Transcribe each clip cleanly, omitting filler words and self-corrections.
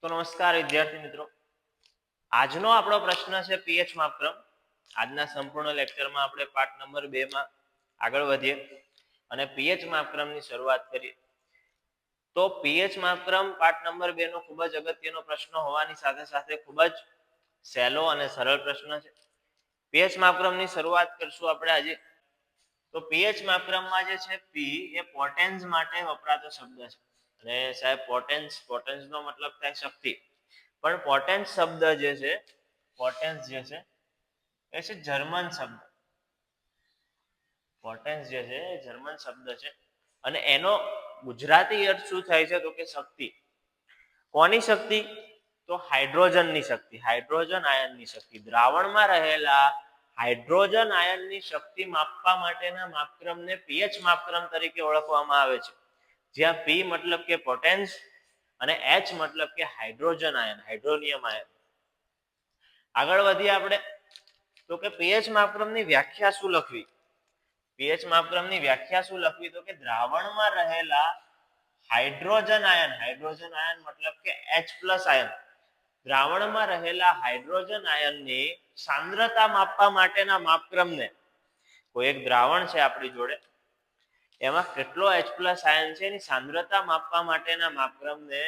તો નમસ્કાર વિદ્યાર્થી મિત્રો, આજનો આપણો પ્રશ્ન છે પીએચ માપક્રમ. આજના સંપૂર્ણ લેક્ચરમાં આપણે પાઠ નંબર 2 માં આગળ વધીએ અને પીએચ માપક્રમની શરૂઆત કરીએ. તો પીએચ માપક્રમ પાઠ નંબર 2 નો ખૂબ જ અગત્યનો પ્રશ્ન હોવાની સાથે સાથે ખૂબ જ સહેલો અને સરળ પ્રશ્ન છે. પીએચ માપક્રમની શરૂઆત કરશું આપણે આજે. તો પીએચ માપક્રમમાં જે છે પી એ પોટેન્સ માટે વપરાતો શબ્દ છે. અને સાહેબ પોટેન્સ નો મતલબ થાય શક્તિ, પણ પોટેન્સ શબ્દ જે છે એ છે જર્મન શબ્દ. પોટેન્સ જે છે એ જર્મન શબ્દ છે અને એનો ગુજરાતી અર્થ શું થાય છે તો કે શક્તિ. કોની શક્તિ? તો હાઇડ્રોજનની શક્તિ, હાઇડ્રોજન આયનની શક્તિ. દ્રાવણમાં રહેલા હાઇડ્રોજન આયનની શક્તિ માપવા માટેના માપક્રમને પીએચ માપક્રમ તરીકે ઓળખવામાં આવે છે. જ્યાં પી મતલબ કે પોટેન્સ અને એચ મતલબ કે હાઇડ્રોજન આયન, હાઇડ્રોનિયમ આયન. આગળ વધીએ આપણે. તો કે પીએચ માપક્રમની વ્યાખ્યા શું લખવી? પીએચ માપક્રમની વ્યાખ્યા શું લખવી? તો કે દ્રાવણમાં રહેલા હાઇડ્રોજન આયન, હાઇડ્રોજન આયન મતલબ કે H+ આયન, દ્રાવણમાં રહેલા હાઇડ્રોજન આયનની સાંદ્રતા માપવા માટેના માપક્રમને, કોઈ એક દ્રાવણ છે આપણી જોડે, એમાં કેટલો H+ આયન છે એની સાંદ્રતા માપવા માટેના માપક્રમને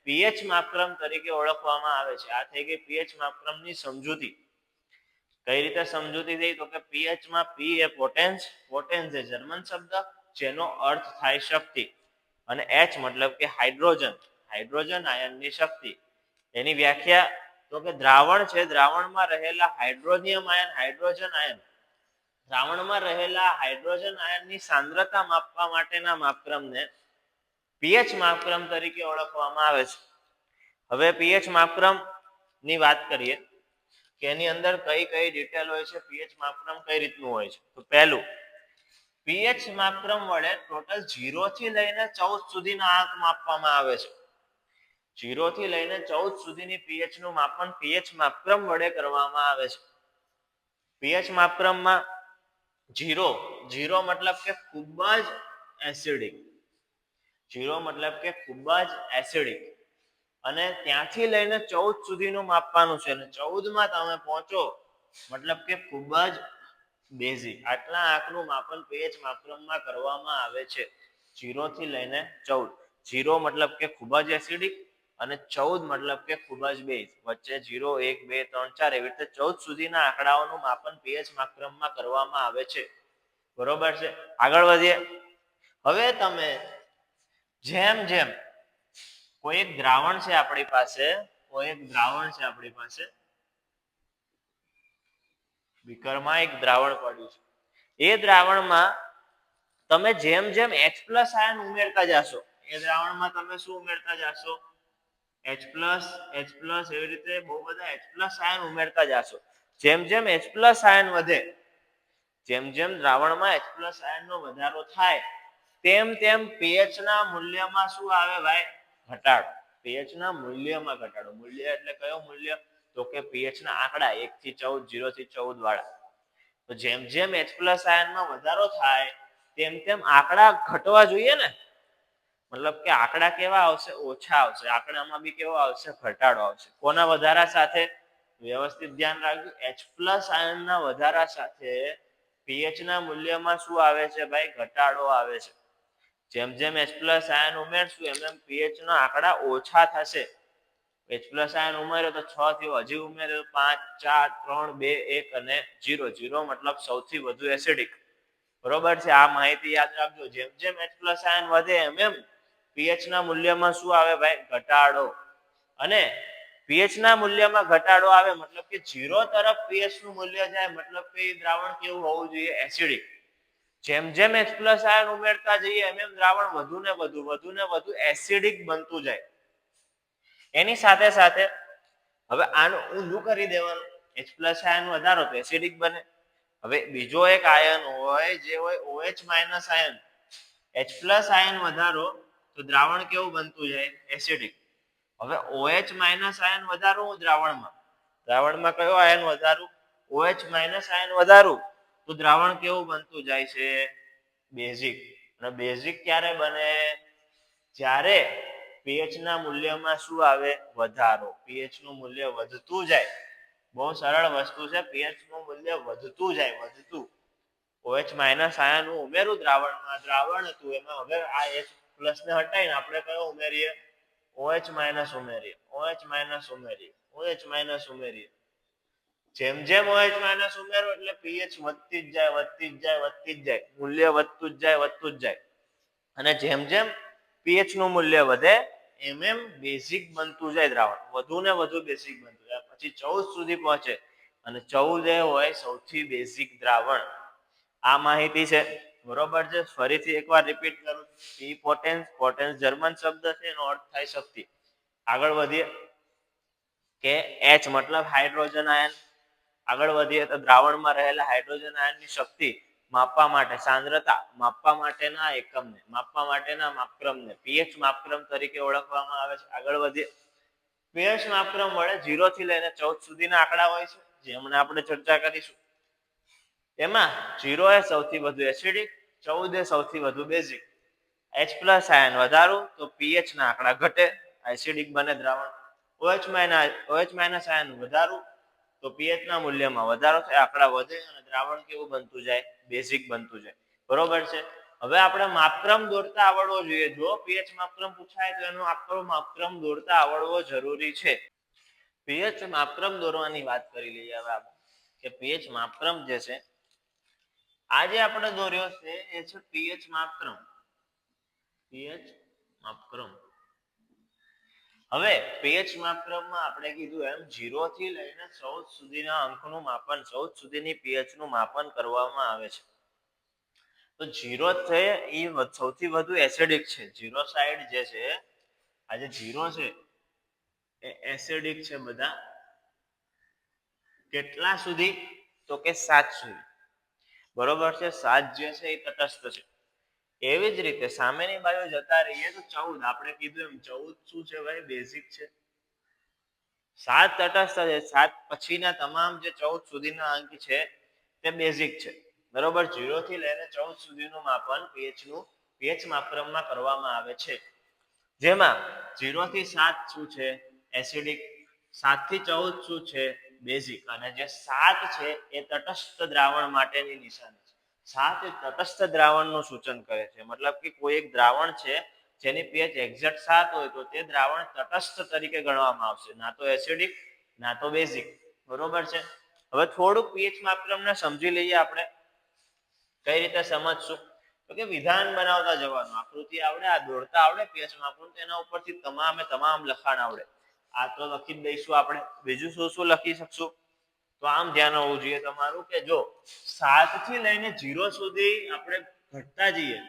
પીએચ માપક્રમ તરીકે ઓળખવામાં આવે છે. આ થઈ ગઈ પીએચ માપક્રમની સમજૂતી. કઈ રીતે સમજૂતી થઈ? તો કે પીએચ માં પી એ પોટેન્સ, પોટેન્સ એ જર્મન શબ્દ જેનો અર્થ થાય શક્તિ, અને એચ મતલબ કે હાઇડ્રોજન, હાઇડ્રોજન આયનની શક્તિ. એની વ્યાખ્યા તો કે દ્રાવણ છે, દ્રાવણમાં રહેલા હાઇડ્રોનિયમ આયન, હાઇડ્રોજન આયન, દ્રાવણમાં રહેલા હાઇડ્રોજન આયનની સાંદ્રતા માપવા માટેના માપક્રમને પીએચ માપક્રમ તરીકે ઓળખવામાં આવે છે. હવે પીએચ માપક્રમ ની વાત કરીએ કે એની અંદર કઈ કઈ ડિટેલ હોય છે, પીએચ માપક્રમ કઈ રીતનું હોય છે. તો પહેલું, પીએચ માપક્રમ વડે ટોટલ 0 થી લઈને 14 સુધીના આંક માપવામાં આવે છે. 0 થી લઈને 14 સુધીની પીએચ નું માપન પીએચ માપક્રમ વડે કરવામાં આવે છે. પીએચ માપક્રમમાં 0 મતલબ કે ખૂબ જ એસિડિક, 0 મતલબ કે ખૂબ જ એસિડિક, અને ત્યાંથી લઈને 14 સુધીનું માપવાનું છે, અને 14 માં તમે પહોંચો મતલબ કે ખૂબ જ બેઝિક. આટલા આંકનું માપન પીએચ માપક્રમમાં કરવામાં આવે છે. 0 થી લઈને 14. 0 મતલબ કે ખૂબ જ એસિડિક અને 14 મતલબ કે ખૂબ જ બેઝ. વચ્ચે 0, 1, 2, 3, 4 એવી રીતે 14 સુધીના આંકડાઓનું માપન પીએચ માપક્રમમાં કરવામાં આવે છે. બરોબર છે? આગળ વધીએ. હવે તમે જેમ જેમ કોઈ એક દ્રાવણ છે આપણી પાસે, બીકરમાં એક દ્રાવણ પડ્યું છે. એ દ્રાવણમાં તમે જેમ જેમ H+ આયન ઉમેરતા જાશો, એ દ્રાવણમાં તમે શું ઉમેરતા જાશો? H+, એવી રીતે બહુ બધા H+ આયન ઉમેરતા જાશો. જેમ જેમ H+ આયન વધે, જેમ જેમ દ્રાવણમાં H+ આયનનો વધારો થાય, તેમ તેમ pH ના મૂલ્યમાં શું આવે ભાઈ? ઘટાડો. pH ના મૂલ્યમાં ઘટાડો. મૂલ્ય એટલે કયો મૂલ્ય? તો કે pH ના આંકડા 1 થી 14, 0 થી 14 વાળા. તો જેમ જેમ H+ આયનમાં વધારો થાય તેમ તેમ આંકડા ઘટવા જોઈએ ને. મતલબ કે આંકડા કેવા આવશે? ઓછા આવશે. આંકડામાં બી કેવો આવશે? ઘટાડો આવશે. કોના વધારા સાથે? વ્યવસ્થિત ધ્યાન રાખજો. H+ આયનના વધારા સાથે pH ના મૂલ્યમાં શું આવે છે ભાઈ? ઘટાડો આવે છે. જેમ જેમ H+ આયન ઉમેરશું એમ એમ pH ના આંકડા ઓછા થશે. H+ આયન ઉમેર્યો તો 6 થયો, હજી ઉમેર્યો 5, 4, 3, 2, 1 અને 0. 0 મતલબ સૌથી વધુ એસિડિક. બરોબર છે? આ માહિતી યાદ રાખજો. જેમ જેમ H+ આયન વધે એમ એમ pH ના મૂલ્યમાં શું આવે ભાઈ? ઘટાડો. અને pH ના મૂલ્યમાં ઘટાડો આવે મતલબ કે 0 તરફ pH નું મૂલ્ય જાય, મતલબ કે એ દ્રાવણ કેવું હોવું જોઈએ? એસિડિક. જેમ જેમ H+ આયન ઉમેરતા જઈએ એમ એમ દ્રાવણ વધુ ને વધુ એસિડિક બનતું જાય. એની સાથે સાથે હવે આનું ઊંધું કરી દેવાનું. H+ આયન વધારો તો એસિડિક બને. હવે બીજો એક આયન હોય જે હોય OH- આયન. H+ આયન વધારો તો દ્રાવણ કેવું બનતું જાય? એસિડિક. હવે OH- આયન વધારું દ્રાવણમાં કયો આયન વધારું? OH- આયન વધારું તો દ્રાવણ કેવું બનતું જાય છે? બેઝિક. અને બેઝિક ક્યારે બને? જ્યારે પીએચ ના મૂલ્યમાં શું આવે? વધારો. પીએચ નું મૂલ્ય વધતું જાય. બહુ સરળ વસ્તુ છે. પીએચ નું મૂલ્ય વધતું જાય, વધતું. OH માઇનસ આયન ઉમેરું દ્રાવણમાં, દ્રાવણ હતું એમાં હવે આ H પ્લસ ને હટાવીને આપણે કયો ઉમેરીએ? OH માઇનસ ઉમેરીએ, OH માઇનસ ઉમેરીએ, OH માઇનસ ઉમેરીએ. જેમ જેમ OH માઇનસ ઉમેરો એટલે પીએચ વધતી જ જાય, વધતી જ જાય, વધતી જ જાય. મૂલ્ય વધતું જ જાય, વધતું જ જાય. અને જેમ જેમ પીએચ નું મૂલ્ય વધે એમ એમ બેઝિક બનતું જાય દ્રાવણ, વધુ ને વધુ બેઝિક બનતું જાય. પછી 14 સુધી પહોંચે અને 14 એ હોય સૌથી બેઝિક દ્રાવણ. આ માહિતી છે, બરોબર છે. ફરીથી એકવાર રિપીટ કરું. પી પોટેન્સ, પોટેન્સ જર્મન શબ્દ છે, એનો અર્થ થાય શક્તિ. આગળ વધીએ કે H મતલબ હાઇડ્રોજન આયન. આગળ વધીએ તો દ્રાવણમાં રહેલા હાઇડ્રોજન આયનની શક્તિ માપવા માટે, સાંદ્રતા માપવા માટેના એકમને, માપવા માટેના માપક્રમને પીએચ માપક્રમ તરીકે ઓળખવામાં આવે છે. આગળ વધીએ. પીએચ માપક્રમ વડે 0 થી લઈને 14 સુધીના આંકડા હોય છે, જેમને આપણે ચર્ચા કરીશું. એમાં 0 એ સૌથી વધુ એસિડિક, 14 એ સૌથી વધુ બેઝિક. H પ્લસ આયન વધારું તો પીએચ ના આંકડા ઘટે, એસિડિક બને દ્રાવણ. OH માઇનસ આયન વધારું તો પીએચ ના મૂલ્યમાં વધારો થાય, આંકડા વધે અને દ્રાવણ કેવું બનતું જાય? બેઝિક બનતું જાય. બરોબર છે. હવે આપણે માપક્રમ દોરતા આવડવો જોઈએ. જો પીએચ માપક્રમ પૂછાય તો એનો આપણો માપક્રમ દોરતા આવડવો જરૂરી છે. પીએચ માપક્રમ દોરવાની વાત કરી લઈએ હવે આપણે, કે પીએચ માપક્રમ જે છે આજે આપણે દોર્યો છે એ છે પીએચ માપક્રમ. પીએચ માપક્રમ. હવે પીએચ માપક્રમમાં આપણે કીધું એમ 0 થી લઈને 14 સુધીના અંકનું માપન, 14 સુધીની પીએચ નું માપન કરવામાં આવે છે. તો 0 છે એ સૌથી વધુ એસિડિક છે. 0 સાઈડ જે છે, આ જે 0 છે એ એસિડિક છે બધા. કેટલા સુધી? તો કે 7 સુધી. બરોબર છે. 7 જે છે એ તટસ્થ છે. એવી જ રીતે સામેની બાજુ જતા રહીએ તો 14, આપણે કીધું એમ 14 શું છે ભાઈ? બેઝિક છે. 7 તટસ્થ છે, 7 પછીના તમામ જે 14 સુધીના અંક છે તે બેઝિક છે. બરોબર. 0 થી લઈને 14 સુધીનું માપન પીએચ નું પીએચ માપક્રમમાં કરવામાં આવે છે. જેમાં 0 થી 7 શું છે? એસિડિક. 7 થી 14 શું છે? બેઝિક. અને જે 7 છે એ તટસ્થ દ્રાવણ માટેની નિશાની છે. 7 એ તટસ્થ દ્રાવણનું સૂચન કરે છે. મતલબ કે કોઈ એક દ્રાવણ છે જેની પીએચ એક્ઝેક્ટ 7 હોય તો તે દ્રાવણ તટસ્થ તરીકે ગણવામાં આવશે, ના તો એસિડિક ના તો બેઝિક. બરોબર છે. હવે થોડુંક પીએચ માપક્રમને સમજી લઈએ આપણે. કઈ રીતે સમજશું? તો કે વિધાન બનાવતા જવાનું. આકૃતિ આવડે, આ દોરતા આવડે પીએચ માપક્રમ, તેના ઉપરથી તમામ લખાણ આવડે. આ તો લખી જ દઈશું આપણે. બીજું શું શું લખી શકશું? તો આમ ધ્યાન હોવું જોઈએ તમારું કે જો 7 થી લઈને 0 સુધી આપણે ઘટતા જઈએ,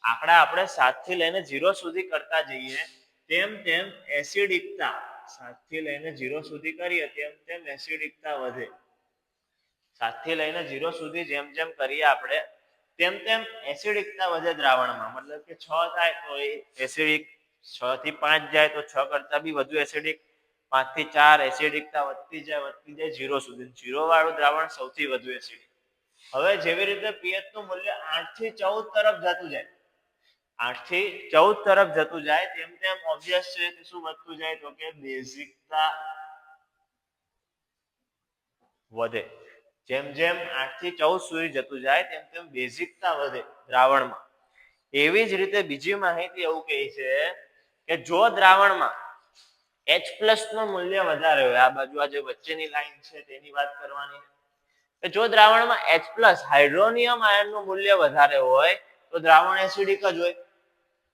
આંકડા આપણે 7 થી લઈને 0 સુધી કરતા જઈએ, તેમ તેમ એસિડિકતા 7 થી લઈને 0 સુધી કરીએ તેમ તેમ એસિડિકતા વધે. 7 થી લઈને 0 સુધી જેમ જેમ કરીએ આપણે તેમ તેમ એસિડિકતા વધે દ્રાવણમાં. મતલબ કે 6 થાય તો એ એસિડિક, 6 થી 5 જાય તો 6 કરતા બી વધુ એસિડિક, 5 થી 4 એસિડિકતા વધતી જાય 0 સુધી. 0 વાળું દ્રાવણ સૌથી વધુ એસિડિક. હવે જેવી રીતે પીએચ નું મૂલ્ય 8 થી 14 તરફ જતું જાય, 8 થી 14 તરફ જતું જાય તેમ તેમ ઓબ્વિયસ છે કે શું વધતું જાય? તો કે બેઝિકતા વધે. જેમ જેમ 8 થી 14 સુધી જતું જાય તેમ તેમ બેઝિકતા વધે દ્રાવણમાં. એવી જ રીતે બીજી માહિતી એવું કહે છે કે જો દ્રાવણમાં H+ નું મૂલ્ય વધારે હોય, આ બાજુ આ જે વચ્ચેની લાઈન છે તેની વાત કરવાની છે, જો દ્રાવણમાં H+ હાઇડ્રોનિયમ આયનનું મૂલ્ય વધારે હોય તો દ્રાવણ એસિડિક જ હોય.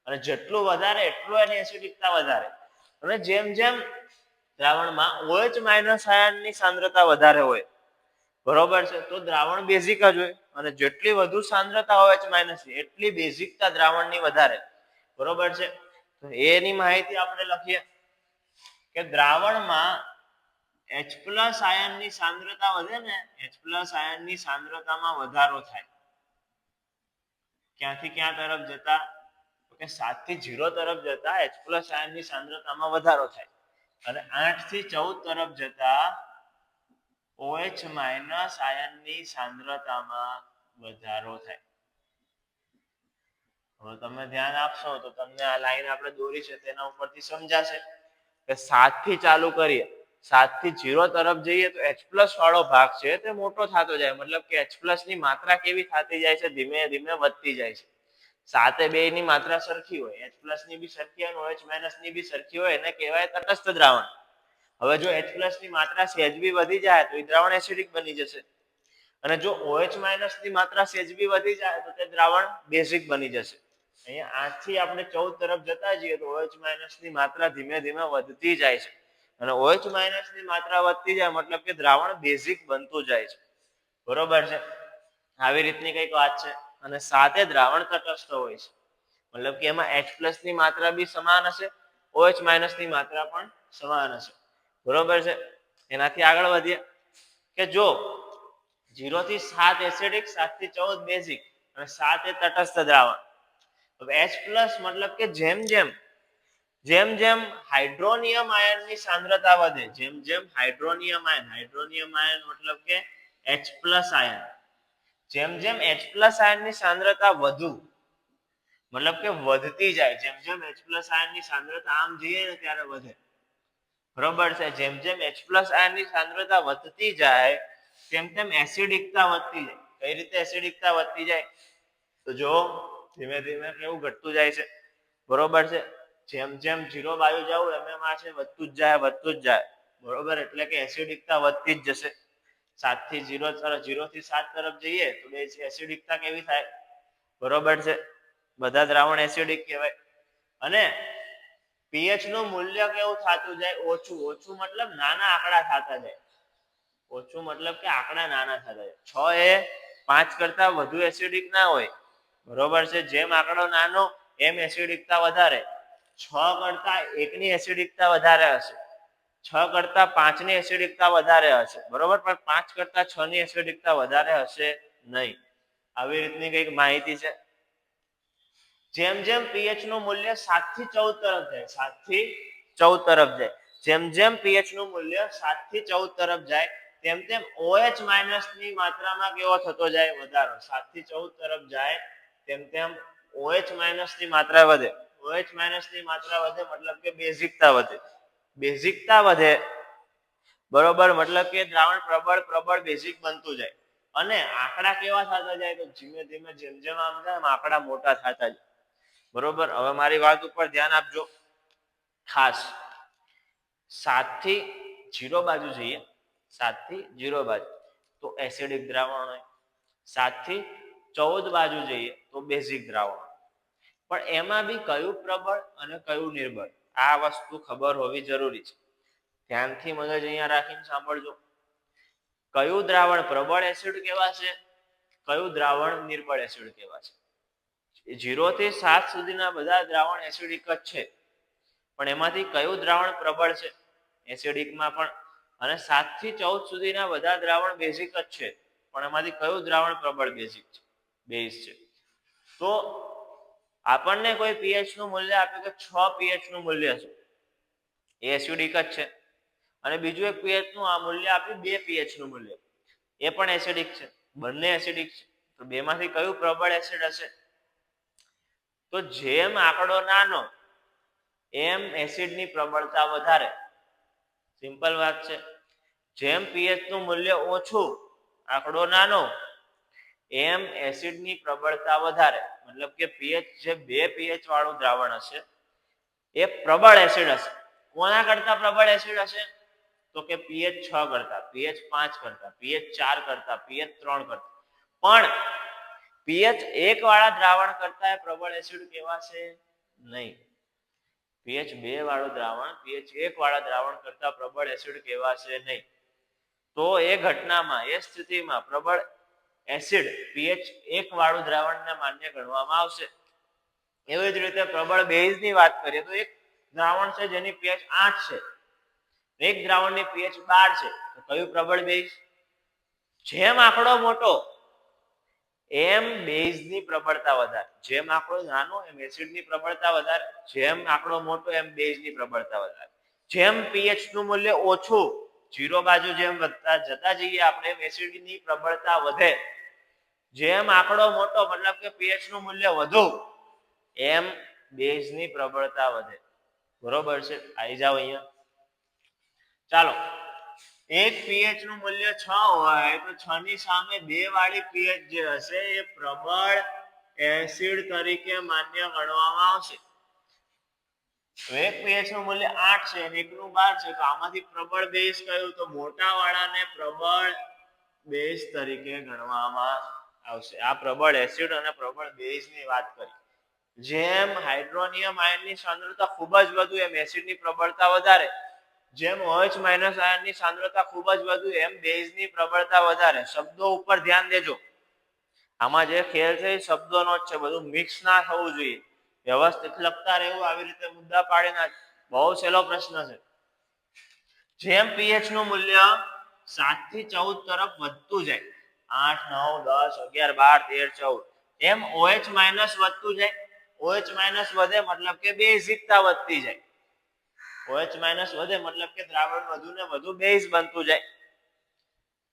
અને જેટલું વધારે એટલું એની એસિડિકતા વધારે. અને જેમ જેમ દ્રાવણમાં OH- આયનની સાંદ્રતા વધારે હોય, બરોબર છે, તો દ્રાવણ બેઝિક જ હોય. અને જેટલી વધુ સાંદ્રતા OH- એટલી બેઝિકતા દ્રાવણની વધારે. બરોબર છે. તો એની માહિતી આપણે લખીએ કે દ્રાવણમાં H+ આયનની સાંદ્રતા વધે ને, H+ આયનની સાંદ્રતામાં વધારો થાય. ક્યાંથી ક્યાં તરફ જતા? તો કે 7 થી 0 તરફ જતા H+ આયનની સાંદ્રતામાં વધારો થાય. અને 8 થી 14 તરફ જતા OH- આયનની સાંદ્રતામાં વધારો થાય. હવે તમે ધ્યાન આપશો તો તમને આ લાઈન આપણે દોરી છે તેના ઉપરથી સમજાશે કે 7 થી ચાલુ કરીએ 7 થી 0 તરફ જઈએ તો H+ વાળો ભાગ છે તે મોટો થતો જાય મતલબ કે H+ ની માત્રા કેવી થતી જાય છે ધીમે ધીમે વધતી જાય છે 7 એ બે ની માત્રા સરખી હોય H+ ની બી સરખી હોય OH- ની બી સરખી હોય એને કહેવાય તટસ્થ દ્રાવણ હવે જો H+ ની માત્રા સહેજ બી વધી જાય તો એ દ્રાવણ એસિડિક બની જશે અને જો OH- ની માત્રા સહેજ બી વધી જાય તો તે દ્રાવણ બેઝિક બની જશે અહીંયા 8 થી આપણે 14 તરફ જતા જઈએ તો OH- ની માત્રા ધીમે ધીમે વધતી જાય છે અને OH- ની માત્રા વધતી જાય મતલબ કે દ્રાવણ બેઝિક બનતું જાય છે બરોબર છે આવી રીતની કંઈક વાત છે અને 7 દ્રાવણ તટસ્થ હોય છે મતલબ કે એમાં H+ ની માત્રા બી સમાન હશે OH- ની માત્રા પણ સમાન હશે બરોબર છે એનાથી આગળ વધીએ કે જો 0 થી 7 એસિડિક 7 થી 14 બેઝિક અને 7 એ તટસ્થ દ્રાવણ હવે H+ મતલબ કે જેમ જેમ હાઇડ્રોનિયમ આયનની સાંદ્રતા વધે જેમ હાઇડ્રોનિયમ આયન મતલબ કે H+ આયન જેમ H+ આયનની સાંદ્રતા વધુ મતલબ કે વધતી જાય જેમ H+ આયનની સાંદ્રતા આમ જઈએ ને ત્યારે વધે બરોબર છે જેમ H+ આયનની સાંદ્રતા વધતી જાય તેમ એસિડિકતા વધતી જાય કઈ રીતે એસિડિકતા વધતી જાય તો જો ધીમે ધીમે કેવું ઘટતું જાય છે બરોબર છે જેમ 0 બાજુ જવું એમ આ છે વધતું જ જાય બરોબર એટલે કે એસિડિકતા વધતી જ જશે 7 થી 0 તરફ 0 થી 7 તરફ જઈએ તો બે એસિડિકતા કેવી થાય બરોબર છે બધા દ્રાવણ એસિડિક કહેવાય અને pH નું મૂલ્ય કેવું થતું જાય ઓછું મતલબ નાના આંકડા થતા જાય ઓછું મતલબ કે આંકડા નાના થતા જાય 6 એ 5 કરતા વધુ એસિડિક ના હોય બરોબર છે જેમ આંકડો નાનો એમ એસિડિકતા વધારે 6 કરતા 1 ની એસિડિકતા વધારે હશે 6 કરતા 5 ની એસિડિકતા વધારે હશે બરોબર પણ 5 કરતા 6 ની એસિડિકતા વધારે હશે નહીં આવી રીતની કંઈક માહિતી છે જેમ pH નું મૂલ્ય 7 થી 14 તરફ જાય 7 થી 14 તરફ જાય જેમ pH નું મૂલ્ય 7 થી 14 તરફ જાય તેમ OH- ની માત્રામાં કેવો થતો જાય વધારો 7 થી 14 તરફ જાય તેમ OH- ની માત્રા વધે OH- ની માત્રા વધે મતલબ કે બેઝિકતા વધે બરોબર મતલબ કે દ્રાવણ પ્રબળ બેઝિક બનતું જાય અને આંકડા કેવા થતા જાય તો ધીમે ધીમે જેમ આમ જાય આંકડા મોટા થતા જાય બરોબર હવે મારી વાત ઉપર ધ્યાન આપજો ખાસ 7 થી 0 બાજુ જઈએ 7 થી 0 બાજુ તો એસિડિક દ્રાવણ હોય 7 થી 14 બાજુ જઈએ તો બેઝિક દ્રાવણ પણ એમાં બી કયું પ્રબળ અને કયું નિર્બળ આ વસ્તુ ખબર હોવી જરૂરી છે ધ્યાનથી મગજ અહીંયા રાખીને સાંભળજો કયું દ્રાવણ પ્રબળ એસિડ કહેવાશે કયું દ્રાવણ નિર્બળ એસિડ કહેવાશે 0 થી 7 સુધીના બધા દ્રાવણ એસિડિક જ છે પણ એમાંથી કયું દ્રાવણ પ્રબળ છે એસિડિકમાં પણ અને 7 થી 14 સુધીના બધા દ્રાવણ બેઝિક જ છે પણ એમાંથી કયું દ્રાવણ પ્રબળ બેઝિક છે બેઝ છે તો આપણને કોઈ pH નું મૂલ્ય આપ્યું કે 6 pH નું મૂલ્ય છે એ એસિડિક જ છે અને બીજું એક pH નું આ મૂલ્ય આપ્યું 2 pH નું મૂલ્ય એ પણ એસિડિક છે બંને એસિડિક છે તો બેમાંથી કયું પ્રબળ એસિડ હશે તો જેમ આંકડો નાનો એમ એસિડની પ્રબળતા વધારે સિમ્પલ વાત છે જેમ pH નું મૂલ્ય ઓછું આંકડો નાનો એમ એસિડની પ્રબળતા વધારે મતલબ કે pH જે 2 pH વાળું દ્રાવણ હશે એ પ્રબળ એસિડ હશે કોના કરતા પ્રબળ એસિડ હશે તો કે pH 6 કરતા pH 5 કરતા pH 4 કરતા pH 3 કરતા પણ pH 1 વાળા દ્રાવણ કરતા પ્રબળ એસિડ કહેવાશે નહીં pH 2 વાળું દ્રાવણ pH 1 વાળા દ્રાવણ કરતા પ્રબળ એસિડ કહેવાશે નહીં તો એ ઘટનામાં એ સ્થિતિમાં પ્રબળ એસિડ pH 1 વાળું દ્રાવણને માન્ય ગણવામાં આવશે એવી જ રીતે પ્રબળ બેઝની વાત કરીએ તો એક દ્રાવણ છે જેની pH 8 છે એક દ્રાવણની pH 12 છે તો કયું પ્રબળ બેઝ જેમ આંકડો મોટો એમ બેઝની પ્રબળતા વધારે જેમ આંકડો નાનો એમ એસિડની પ્રબળતા વધારે જેમ આંકડો મોટો એમ બેઝની પ્રબળતા વધારે જેમ pH નું મૂલ્ય ઓછું 0 બાજુ જેમ વધતા જતા જઈએ આપણે એસિડની પ્રબળતા વધે જેમ આંકડો મોટો મતલબ કે pH નું મૂલ્ય વધુ એમ બેઝની પ્રબળતા વધે. બરોબર છે, આવી જાવ અહીંયા. ચાલો, એક પીએચ નું મૂલ્ય 6 હોય તો 6 ની સામે 2 વાળી પીએચ જે હશે એ પ્રબળ એસિડ તરીકે માન્ય ગણવામાં આવશે. તો એક પીએચ નું મૂલ્ય 8 છે અને એકનું 12 છે, તો આમાંથી પ્રબળ બેઝ કયું? તો મોટા વાળાને પ્રબળ બેઝ તરીકે ગણવામાં આવશે. આ પ્રબળ એસિડ અને પ્રબળ બેઝની વાત કરી. જેમ હાઇડ્રોનિયમ આયનની સાંદ્રતા ખૂબ જ વધુ એમ એસિડની પ્રબળતા વધારે, જેમ OH- આયનની સાંદ્રતા ખૂબ જ વધુ એમ બેઝની પ્રબળતા વધારે. શબ્દો ઉપર ધ્યાન દેજો. આમાં જે ખેલ છે એ શબ્દોનો જ છે, બધું મિક્સ ના થવું જોઈએ. વ્યવસ્થિત લખતા રહેવું, આવી રીતે મુદ્દા પાડીને. બહુ સહેલો પ્રશ્ન છે. જેમ પીએચ નું મૂલ્ય 7 થી 14 તરફ વધતું જાય, 8, 9, 10, 11, 12, 13, 14, એમ OH- વધતું જાય. OH- વધે મતલબ કે બેઝિકતા વધતી જાય. OH- વધે મતલબ કે દ્રાવણ વધુ ને વધુ બેઝ બનતું જાય.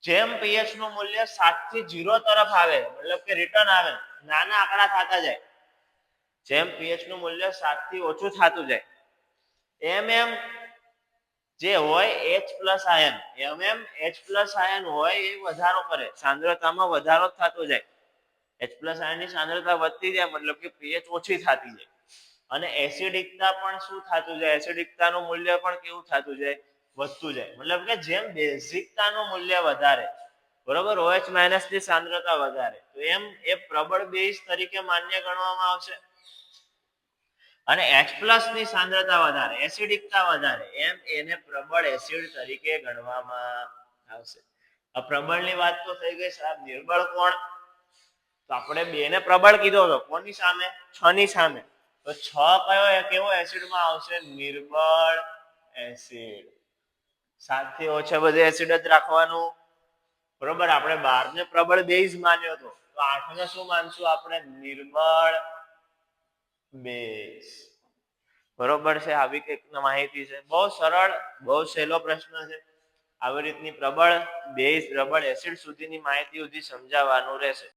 જેમ પીએચ નું મૂલ્ય 7 થી 0 તરફ આવે, મતલબ કે રિટર્ન આવે, નાના આંકડા થતા જાય. જેમ પીએચ નું મૂલ્ય 7 થી ઓછું થતું જાય, એમ જે હોય H+ આયન, H+ આયન હોય એ વધારો કરે, સાંદ્રતામાં વધારો થતો જાય. H+ આયનની સાંદ્રતા વધતી જાય મતલબ કે પીએચ ઓછી થતી જાય. અને એસિડિકતા પણ શું થતું જાય? એસિડિકતાનું મૂલ્ય પણ કેવું થતું જાય? વધતું જાય. મતલબ કે જેમ બેઝિકતાનું મૂલ્ય વધારે, બરોબર, OH- ની સાંદ્રતા વધારે, તો એમ એ પ્રબળ બેઝ તરીકે માન્ય ગણવામાં આવશે. અને H+ ની સાંદ્રતા વધારે, એસિડિકતા વધારે, એમ એને પ્રબળ એસિડ તરીકે ગણવામાં આવશે. આ પ્રબળની વાત તો થઈ ગઈ. સાહેબ નિર્બળ કોણ? તો આપણે 2 ને પ્રબળ કીધો હતો. કોની સામે? 6 ની સામે. તો 6 કયો કેવો એસિડમાં આવશે? નિર્બળ એસિડ. 7 થી ઓછા બધે એસિડ જ રાખવાનું. બરોબર, આપણે 12 ને પ્રબળ બેઝ માન્યો હતો, તો 8 ને શું માનશું આપણે? નિર્બળ બેઝ. બરોબર છે, આવી કંઈક માહિતી છે. બહુ સરળ, બહુ સહેલો પ્રશ્ન છે. આવી રીતની પ્રબળ બેઝ, પ્રબળ એસિડ સુધીની માહિતી સુધી સમજાવવાનું રહેશે.